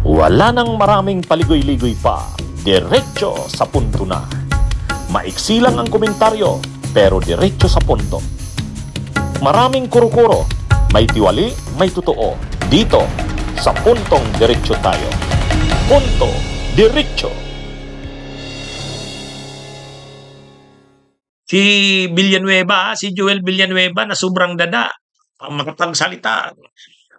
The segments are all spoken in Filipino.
Wala nang maraming paligoy-ligoy pa, diretso sa punto na. Maiksi lang ang komentaryo, pero diretso sa punto. Maraming kuro-kuro, may tiwali, may totoo. Dito, sa Puntong Diretso tayo. Punto Diretso. Si Villanueva, si Joel Villanueva na sobrang dada, ang makapagsalita.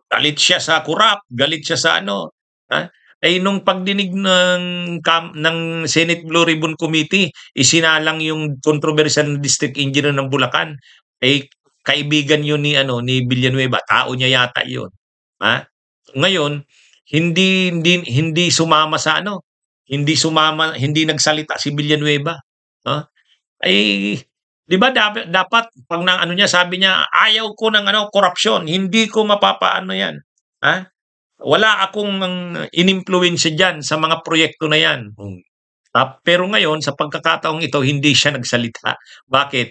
Galit siya sa kurap, galit siya sa ano. Ha? Ay nung pagdinig ng Senate Blue Ribbon Committee, isinalang yung controversial district engineer ng Bulacan. Ay kaibigan yun ni Villanueva, tao niya yata yun. Ha? Ngayon, hindi sumama sa hindi nagsalita si Villanueva. Ha? Ay, 'di ba dapat pag niya sabi niya, ayaw ko ng korupsyon, hindi ko mapapaano 'yan. Ha? Wala akong inimpluwensya diyan sa mga proyekto na 'yan. Pero ngayon sa pagkakataong ito hindi siya nagsalita. Bakit?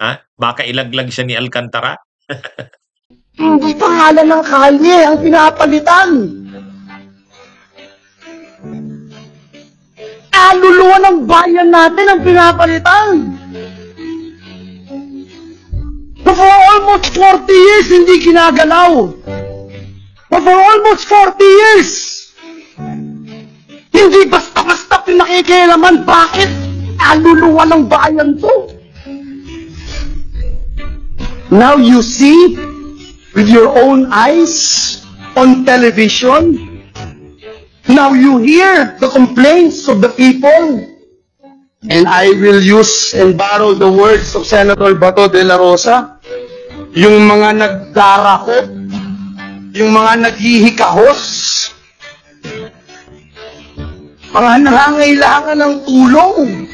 Ha? Baka ilaglag siya ni Alcantara? Hindi pangalan ng kalye ang pinapalitan. Kaluluwa ng bayan natin ang pinapalitan. For almost 40 years, hindi ginagalaw. For almost 40 years, hindi basta-basta pinakikialaman. Bakit? Kaluluwa ng bayan to. Now you see, with your own eyes, on television, now you hear the complaints of the people, and I will use and borrow the words of Senator Bato de la Rosa, yung mga nagdarako, yung mga naghihikahos, mga nangangailangan ng tulong,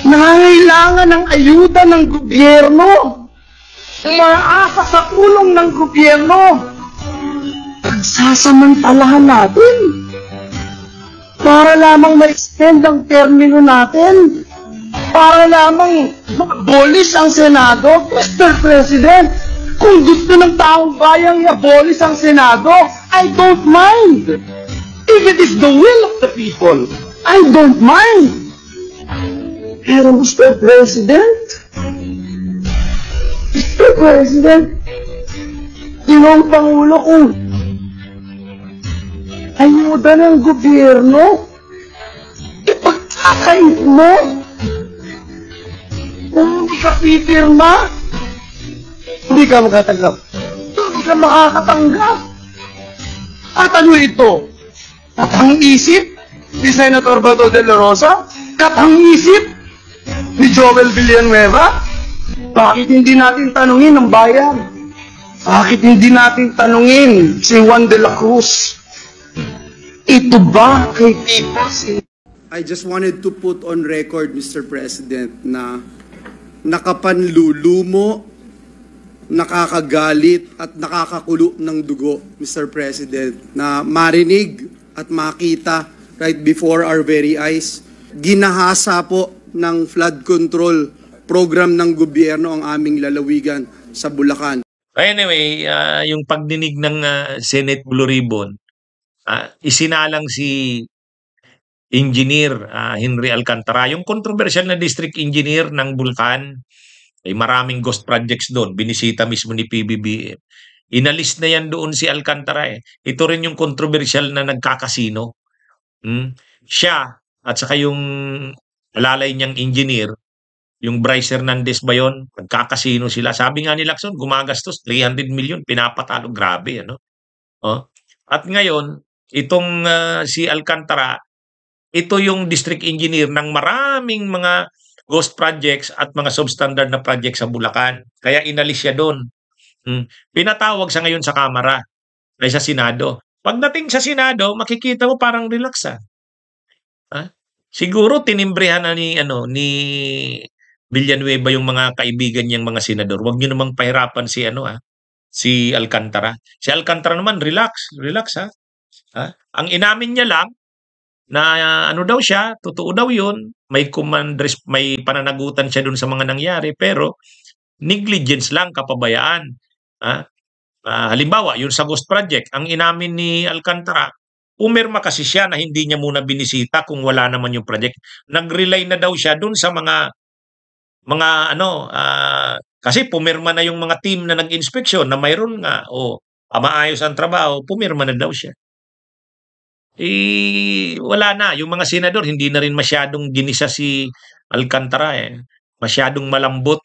nangangailangan ng ayuda ng gobyerno, umaasa sa tulong ng gobyerno, pagsasamantalahan natin para lamang ma-extend ang termino natin, para lamang ma-abolish ang Senado. Mr. President, kung gusto ng taong bayang i-abolish ang Senado, I don't mind. If it is the will of the people, I don't mind. Pero Mr. President, sino ang Pangulo kung ayuda ng gobyerno? Ipagkakait mo? Kung hindi ka pipirma, hindi ka makatanggap. Hindi ka makakatanggap. At ano ito? Katang-isip ni Senator Bato de la Rosa? Katang-isip ni Joel Villanueva? Bakit hindi natin tanungin ang bayan? Bakit hindi natin tanungin si Juan de la Cruz? Ito ba kay people? I just wanted to put on record, Mr. President, na nakapanlulumo, nakakagalit at nakakakulo ng dugo, Mr. President, na marinig at makita right before our very eyes. Ginahasa po ng flood control program ng gobyerno ang aming lalawigan sa Bulacan. Anyway, yung pagdinig ng Senate Blue Ribbon, isinalang si Engineer Henry Alcantara, yung controversial na district engineer ng Bulacan. Ay maraming ghost projects doon, binisita mismo ni PBBM. Inalis na yan doon si Alcantara eh. Ito rin yung controversial na nagkakasino. Siya at saka yung alalay niyang engineer, yung Bryce Hernandez ba yun? Nagkakasino sila. Sabi nga ni Lacson, gumagastos 300 million, pinapatalo. Grabe, ano? Oh. At ngayon, itong si Alcantara, ito yung district engineer ng maraming mga ghost projects at mga substandard na projects sa Bulacan. Kaya inalis siya doon. Pinatawag sa ngayon sa Kamara ay sa Senado. Pagdating sa Senado, makikita mo parang relax Siguro tinimbrehan na ni Villanueva yung mga kaibigan niyang mga senador. Huwag niyo namang pahirapan si Alcantara. Si Alcantara naman relax ha. Ang inamin niya lang na daw siya, totoo daw 'yun, may pananagutan siya dun sa mga nangyari pero negligence lang, kapabayaan. Halimbawa, yung sa Ghost Project, ang inamin ni Alcantara, Pumirma kasi siya na hindi niya muna binisita kung wala naman yung project. Nag-rely na daw siya dun sa mga kasi pumirma na yung mga team na nag-inspeksyon na mayroon nga o maayos ang trabaho, pumirma na daw siya. Wala na. Yung mga senador, hindi na rin masyadong ginisa si Alcantara eh. Masyadong malambot.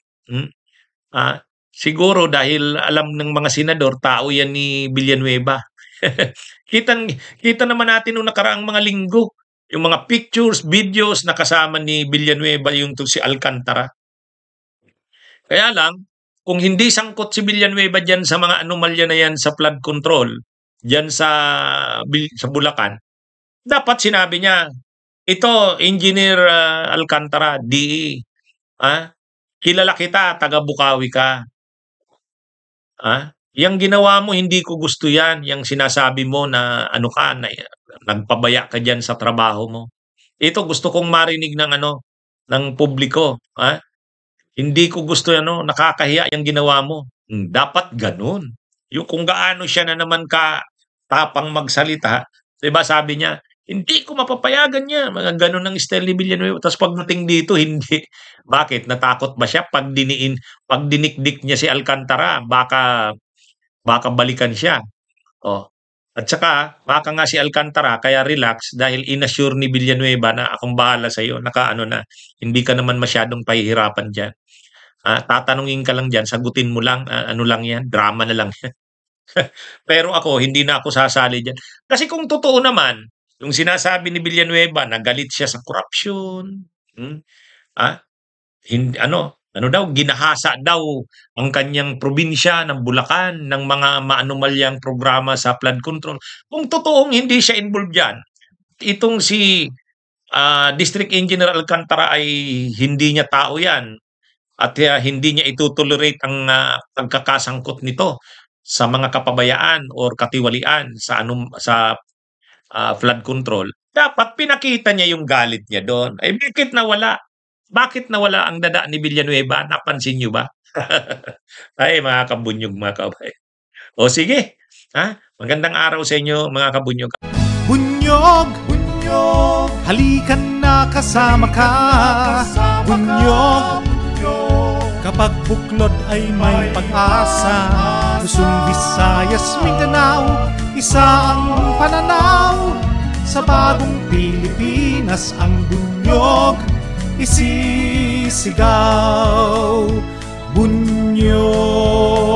Siguro dahil alam ng mga senador, tao yan ni Villanueva. Kita naman natin nung nakaraang mga linggo, yung mga pictures, videos na kasama ni Villanueva yung si Alcantara. Kaya lang, kung hindi sangkot si Villanueva dyan sa mga anomalya na yan sa flood control, dyan sa Bulacan, dapat sinabi niya, ito, Engineer Alcantara, DE, kilala kita, taga Bukawi ka. Yang ginawa mo, hindi ko gusto yan. Yang sinasabi mo na nagpabaya ka dyan sa trabaho mo. Ito, gusto kong marinig ng publiko. Hindi ko gusto, nakakahiya yung ginawa mo. Dapat ganun. Yung kung gaano siya na naman tapang magsalita, diba sabi niya, hindi ko mapapayagan niya. Mga ganun ng style ni Villanueva. Tapos pagdating dito, hindi. Bakit? Natakot ba siya? Pag dinikdik niya si Alcantara, baka balikan siya. At saka, baka nga si Alcantara, kaya relax, dahil inassure ni Villanueva na akong bahala sa'yo, na, hindi ka naman masyadong pahihirapan dyan. Tatanungin ka lang dyan, sagutin mo lang, lang yan, drama na lang yan. Pero ako, hindi na ako sasali dyan. Kasi kung totoo naman, yung sinasabi ni Villanueva na galit siya sa korupsyon, ginahasa daw ang kanyang probinsya ng Bulacan ng mga maanumalyang programa sa flood control. Kung totoong hindi siya involved dyan, itong si District Engineer Alcantara ay hindi niya tao yan at hindi niya itutolerate ang pagkakasangkot nito sa mga kapabayaan or katiwalian sa flood control. Dapat pinakita niya yung galit niya doon. Bakit nawala? Bakit nawala ang dada ni Villanueva? Napansin niyo ba? Ay, mga kabunyog, mga kabay. O sige, magandang araw sa inyo, mga kabunyog. Bunyog, bunyog, halikan na kasama ka. Bunyog, kapag buklod ay may pag-asa. Luzon, Visayas, Mindanao, isa ang pananaw. Sa bagong Pilipinas ang bunyog isisigaw. Bunyog.